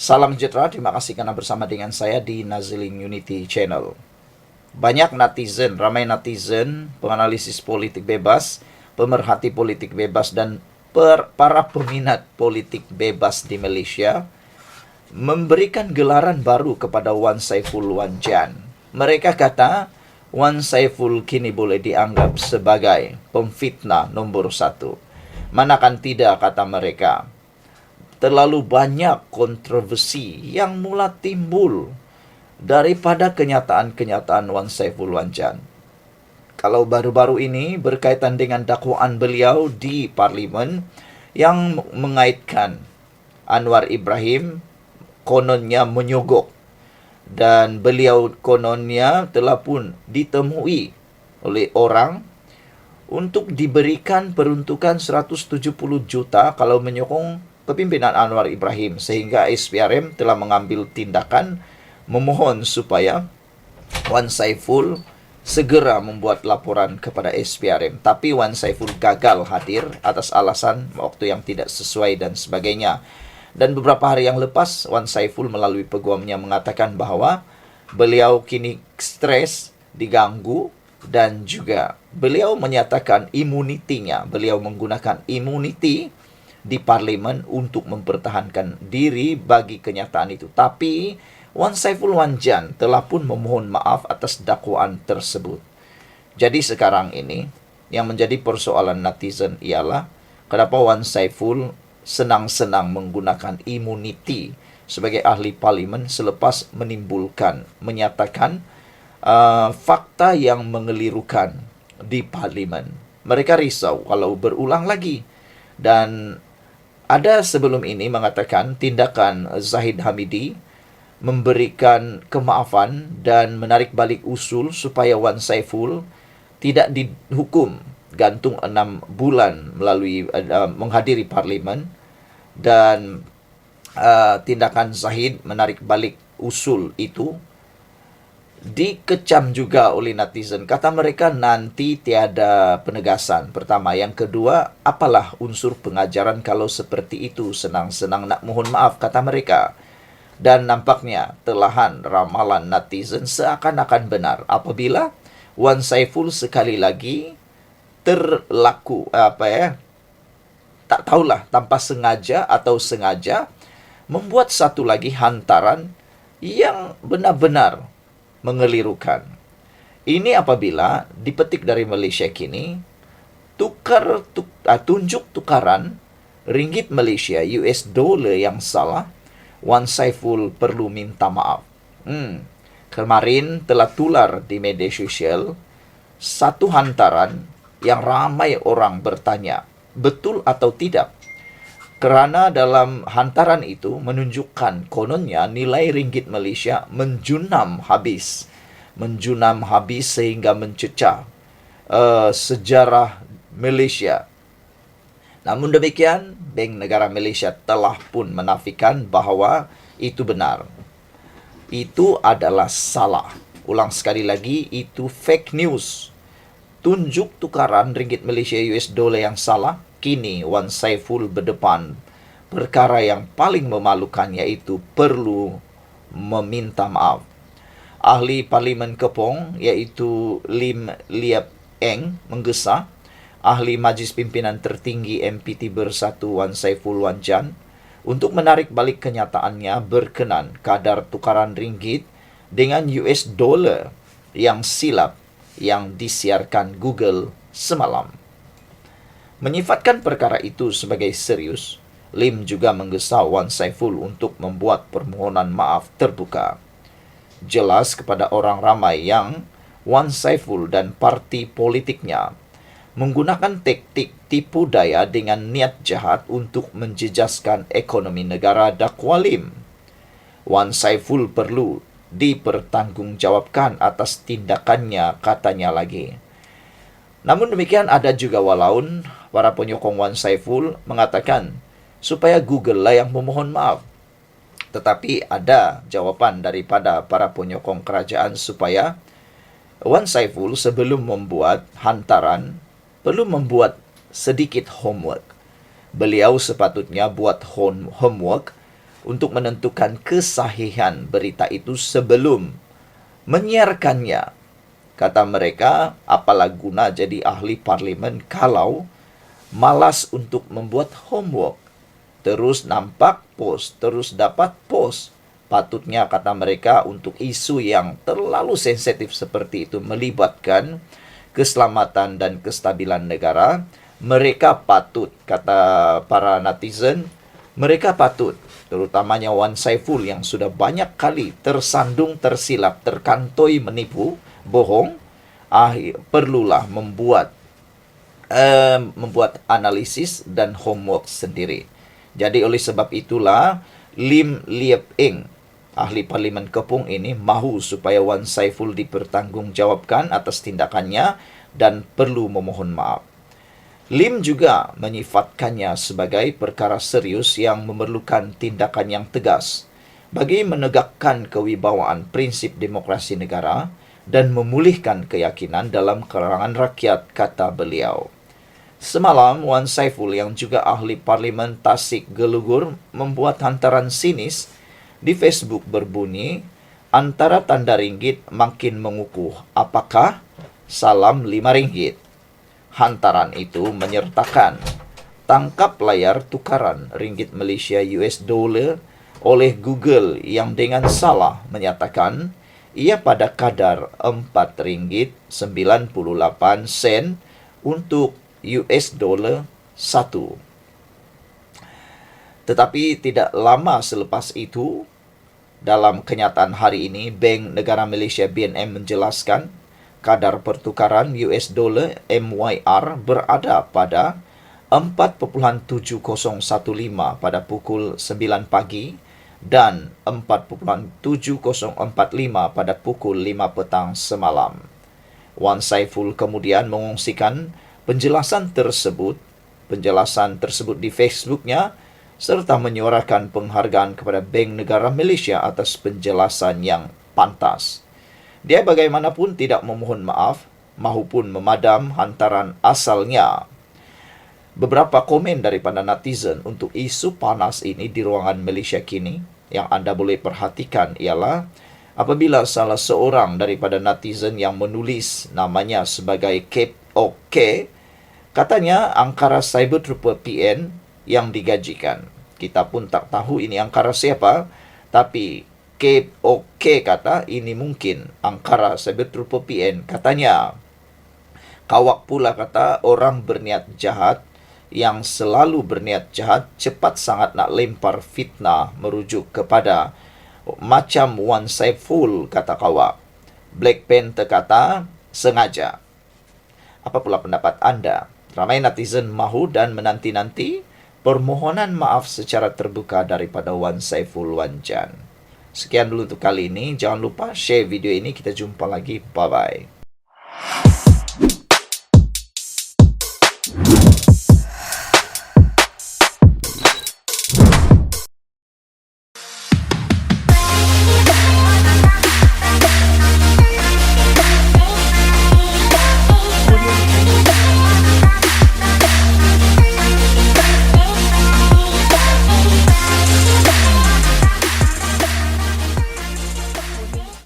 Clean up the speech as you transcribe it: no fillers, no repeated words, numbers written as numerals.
Salam sejahtera, terima kasih karena bersama dengan saya di Nazilin Unity Channel. Banyak netizen, ramai netizen, penganalisis politik bebas, pemerhati politik bebas, dan para peminat politik bebas di Malaysia memberikan gelaran baru kepada Wan Saiful Wanjan. Mereka kata Wan Saiful kini boleh dianggap sebagai pemfitnah nombor 1. Manakan tidak, kata mereka. Terlalu banyak kontroversi yang mula timbul daripada kenyataan-kenyataan Wan Saiful Wanjan. Kalau baru-baru ini berkaitan dengan dakwaan beliau di parlimen yang mengaitkan Anwar Ibrahim kononnya menyogok, dan beliau kononnya telah pun ditemui oleh orang untuk diberikan peruntukan 170 juta kalau menyokong kepimpinan Anwar Ibrahim, sehingga SPRM telah mengambil tindakan memohon supaya Wan Saiful segera membuat laporan kepada SPRM. Tapi Wan Saiful gagal hadir atas alasan waktu yang tidak sesuai dan sebagainya. Dan beberapa hari yang lepas, Wan Saiful melalui peguamnya mengatakan bahawa beliau kini stres, diganggu, dan juga beliau menyatakan imunitinya. Beliau menggunakan imuniti di parlimen untuk mempertahankan diri bagi kenyataan itu. Tapi Wan Saiful Wanjan telah pun memohon maaf atas dakwaan tersebut. Jadi sekarang ini yang menjadi persoalan netizen ialah kenapa Wan Saiful senang-senang menggunakan imuniti sebagai ahli parlimen selepas menyatakan fakta yang mengelirukan di parlimen. Mereka risau kalau berulang lagi. Dan ada sebelum ini mengatakan tindakan Zahid Hamidi memberikan kemaafan dan menarik balik usul supaya Wan Saiful tidak dihukum gantung 6 bulan melalui menghadiri parlimen, dan tindakan Zahid menarik balik usul itu dikecam juga oleh netizen. Kata mereka nanti tiada penegasan. Pertama. Yang kedua, apalah unsur pengajaran kalau seperti itu senang-senang nak mohon maaf, kata mereka. Dan nampaknya telahan ramalan netizen seakan-akan benar apabila Wan Saiful sekali lagi terlaku tak tahulah tanpa sengaja atau sengaja membuat satu lagi hantaran yang benar-benar mengelirukan. Ini apabila dipetik dari Malaysia kini, tunjuk tukaran ringgit Malaysia US dollar yang salah, Wan Saiful perlu minta maaf. Kemarin telah tular di media sosial satu hantaran yang ramai orang bertanya, betul atau tidak? Kerana dalam hantaran itu menunjukkan kononnya nilai ringgit Malaysia menjunam habis sehingga mencecah sejarah Malaysia. Namun demikian, Bank Negara Malaysia telah pun menafikan bahawa itu benar. Itu adalah salah. Ulang sekali lagi, itu fake news. Tunjuk tukaran ringgit Malaysia US dollar yang salah. Kini Wan Saiful berdepan perkara yang paling memalukan, iaitu perlu meminta maaf. Ahli Parlimen Kepong iaitu Lim Liap Eng menggesa Ahli Majlis Pimpinan Tertinggi MPT Bersatu Wan Saiful Wanjan untuk menarik balik kenyataannya berkenan kadar tukaran ringgit dengan US dollar yang silap yang disiarkan Google semalam. Menyifatkan perkara itu sebagai serius, Lim juga menggesa Wan Saiful untuk membuat permohonan maaf terbuka. Jelas kepada orang ramai yang Wan Saiful dan parti politiknya menggunakan taktik tipu daya dengan niat jahat untuk menjejaskan ekonomi negara dakwa Lim. Wan Saiful perlu dipertanggungjawabkan atas tindakannya, katanya lagi. Namun demikian, ada juga walaun para penyokong Wan Saiful mengatakan supaya Google lah yang memohon maaf. Tetapi ada jawapan daripada para penyokong kerajaan supaya Wan Saiful sebelum membuat hantaran perlu membuat sedikit homework. Beliau sepatutnya buat homework untuk menentukan kesahihan berita itu sebelum menyiarkannya. Kata mereka, apalah guna jadi ahli parlimen kalau malas untuk membuat homework. Terus nampak post, terus dapat post. Patutnya, kata mereka, untuk isu yang terlalu sensitif seperti itu melibatkan keselamatan dan kestabilan negara, mereka patut, kata para netizen, mereka patut, terutamanya Wan Saiful yang sudah banyak kali tersandung, tersilap, terkantoi menipu, bohong, perlulah membuat analisis dan homework sendiri. Jadi oleh sebab itulah Lim Liep Eng, ahli parlimen Kepung ini, mahu supaya Wan Saiful dipertanggungjawabkan atas tindakannya dan perlu memohon maaf. Lim juga menyifatkannya sebagai perkara serius yang memerlukan tindakan yang tegas bagi menegakkan kewibawaan prinsip demokrasi negara dan memulihkan keyakinan dalam kalangan rakyat, kata beliau. Semalam, Wan Saiful yang juga ahli parlimen Tasik Gelugur membuat hantaran sinis di Facebook berbunyi, antara tanda ringgit makin mengukuh, apakah salam 5 ringgit. Hantaran itu menyertakan tangkap layar tukaran ringgit Malaysia US dollar oleh Google yang dengan salah menyatakan ia pada kadar 4 ringgit 98 sen untuk US dollar 1. Tetapi tidak lama selepas itu, dalam kenyataan hari ini, Bank Negara Malaysia BNM menjelaskan kadar pertukaran US dollar MYR berada pada 4.7015 pada pukul 9 pagi dan 4.7045 pada pukul 5 petang semalam. Wan Saiful kemudian mengongsikan penjelasan tersebut di Facebooknya serta menyuarakan penghargaan kepada Bank Negara Malaysia atas penjelasan yang pantas. Dia bagaimanapun tidak memohon maaf maupun memadam hantaran asalnya. Beberapa komen daripada netizen untuk isu panas ini di ruangan Malaysia kini yang anda boleh perhatikan ialah apabila salah seorang daripada netizen yang menulis namanya sebagai Cape OK, katanya angkara cyber trooper PN yang digajikan. Kita pun tak tahu ini angkara siapa, tapi Cape OK kata ini mungkin angkara cyber trooper PN. Katanya, kawak pula kata orang berniat jahat yang selalu berniat jahat cepat sangat nak lempar fitnah merujuk kepada macam Wan Saiful, kata kawak. Black Panther kata sengaja. Apa pula pendapat anda? Ramai netizen mahu dan menanti-nanti permohonan maaf secara terbuka daripada Wan Saiful Wanjan. Sekian dulu untuk kali ini. Jangan lupa share video ini. Kita jumpa lagi. Bye-bye.